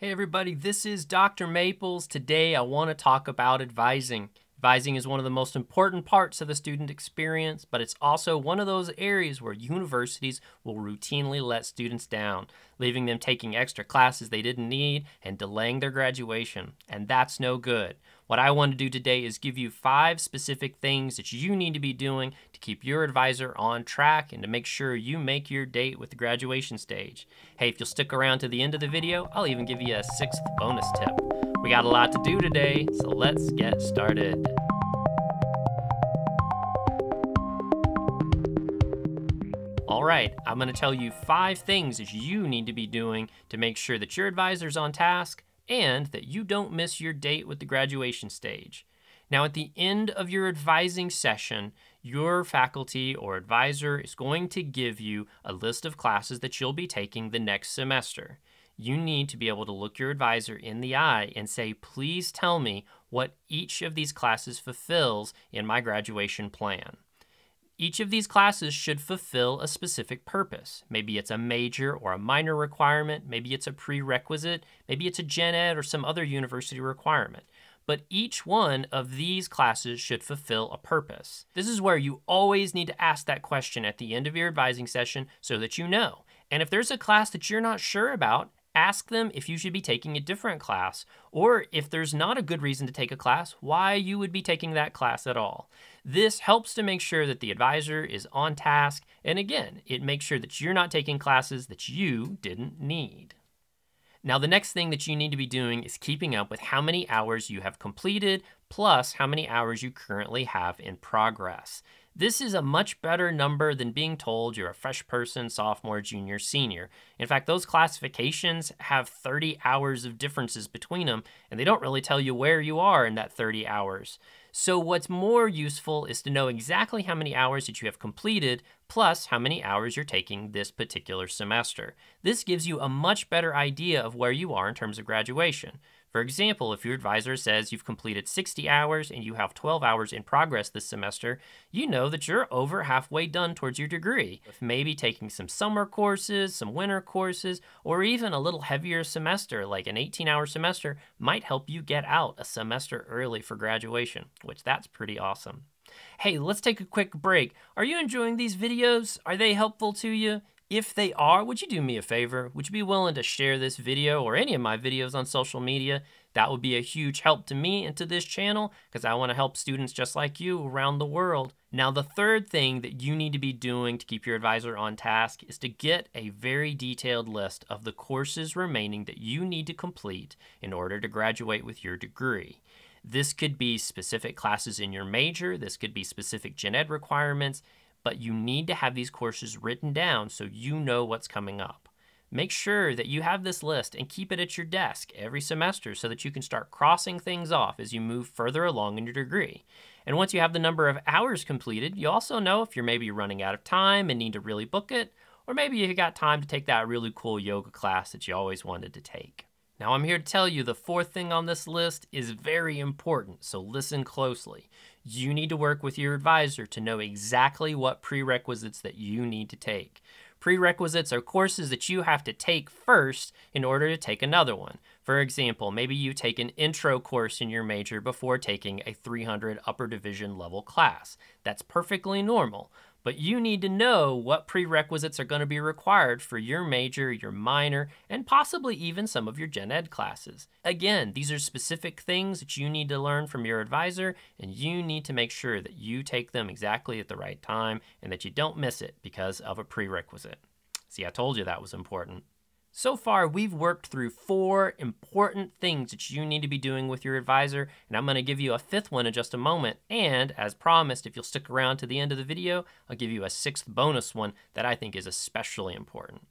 Hey everybody, this is Dr. Maples. Today I want to talk about advising. Advising is one of the most important parts of the student experience, but it's also one of those areas where universities will routinely let students down, leaving them taking extra classes they didn't need and delaying their graduation, and that's no good. What I want to do today is give you 5 specific things that you need to be doing to keep your advisor on track and to make sure you make your date with the graduation stage. Hey, if you'll stick around to the end of the video, I'll even give you a 6th bonus tip. We got a lot to do today, so let's get started. All right, I'm going to tell you 5 things that you need to be doing to make sure that your advisor's on task and that you don't miss your date with the graduation stage. Now, at the end of your advising session, your faculty or advisor is going to give you a list of classes that you'll be taking the next semester. You need to be able to look your advisor in the eye and say, please tell me what each of these classes fulfills in my graduation plan. Each of these classes should fulfill a specific purpose. Maybe it's a major or a minor requirement, maybe it's a prerequisite, maybe it's a gen-ed or some other university requirement. But each one of these classes should fulfill a purpose. This is where you always need to ask that question at the end of your advising session so that you know. And if there's a class that you're not sure about, ask them if you should be taking a different class, or if there's not a good reason to take a class, why you would be taking that class at all. This helps to make sure that the advisor is on task, and again, it makes sure that you're not taking classes that you didn't need. Now, the next thing that you need to be doing is keeping up with how many hours you have completed, plus how many hours you currently have in progress. This is a much better number than being told you're a fresh person, sophomore, junior, senior. In fact, those classifications have 30 hours of differences between them, and they don't really tell you where you are in that 30 hours. So what's more useful is to know exactly how many hours that you have completed, plus how many hours you're taking this particular semester. This gives you a much better idea of where you are in terms of graduation. For example, if your advisor says you've completed 60 hours and you have 12 hours in progress this semester, you know that you're over halfway done towards your degree. If maybe taking some summer courses, some winter courses, or even a little heavier semester like an 18-hour semester might help you get out a semester early for graduation, which that's pretty awesome. Hey, let's take a quick break. Are you enjoying these videos? Are they helpful to you? If they are, would you do me a favor? Would you be willing to share this video or any of my videos on social media? That would be a huge help to me and to this channel because I want to help students just like you around the world. Now, the third thing that you need to be doing to keep your advisor on task is to get a very detailed list of the courses remaining that you need to complete in order to graduate with your degree. This could be specific classes in your major, this could be specific gen-ed requirements, but you need to have these courses written down so you know what's coming up. Make sure that you have this list and keep it at your desk every semester so that you can start crossing things off as you move further along in your degree. And once you have the number of hours completed, you also know if you're maybe running out of time and need to really book it, or maybe you got time to take that really cool yoga class that you always wanted to take. Now, I'm here to tell you the 4th thing on this list is very important, so listen closely. You need to work with your advisor to know exactly what prerequisites that you need to take. Prerequisites are courses that you have to take first in order to take another one. For example, maybe you take an intro course in your major before taking a 300 upper division level class. That's perfectly normal. But you need to know what prerequisites are going to be required for your major, your minor, and possibly even some of your gen-ed classes. Again, these are specific things that you need to learn from your advisor, and you need to make sure that you take them exactly at the right time and that you don't miss it because of a prerequisite. See, I told you that was important. So far, we've worked through 4 important things that you need to be doing with your advisor, and I'm going to give you a 5th one in just a moment. And as promised, if you'll stick around to the end of the video, I'll give you a 6th bonus one that I think is especially important.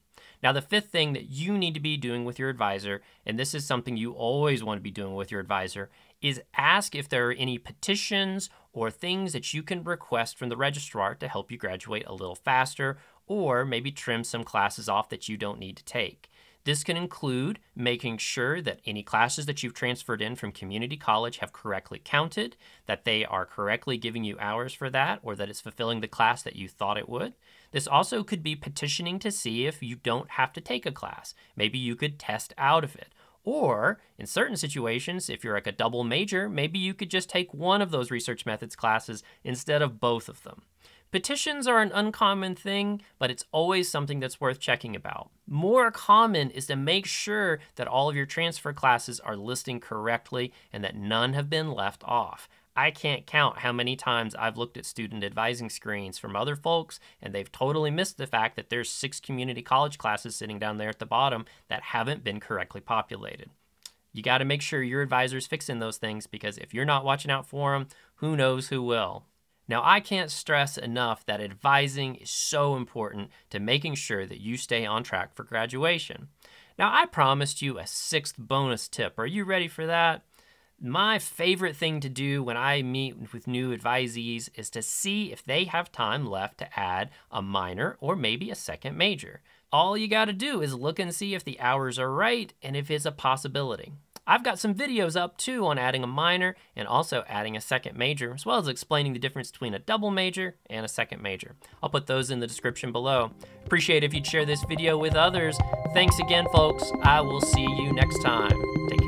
Now, the 5th thing that you need to be doing with your advisor, and this is something you always want to be doing with your advisor, is ask if there are any petitions or things that you can request from the registrar to help you graduate a little faster, or maybe trim some classes off that you don't need to take. This can include making sure that any classes that you've transferred in from community college have correctly counted, that they are correctly giving you hours for that, or that it's fulfilling the class that you thought it would. This also could be petitioning to see if you don't have to take a class. Maybe you could test out of it. Or in certain situations, if you're like a double major, maybe you could just take one of those research methods classes instead of both of them. Petitions are an uncommon thing, but it's always something that's worth checking about. More common is to make sure that all of your transfer classes are listing correctly and that none have been left off. I can't count how many times I've looked at student advising screens from other folks and they've totally missed the fact that there's 6 community college classes sitting down there at the bottom that haven't been correctly populated. You got to make sure your advisor's fixing those things, because if you're not watching out for them, who knows who will. Now, I can't stress enough that advising is so important to making sure that you stay on track for graduation. Now, I promised you a 6th bonus tip. Are you ready for that? My favorite thing to do when I meet with new advisees is to see if they have time left to add a minor or maybe a second major. All you got to do is look and see if the hours are right and if it's a possibility. I've got some videos up too on adding a minor and also adding a second major, as well as explaining the difference between a double major and a second major. I'll put those in the description below. Appreciate it if you'd share this video with others. Thanks again, folks. I will see you next time. Take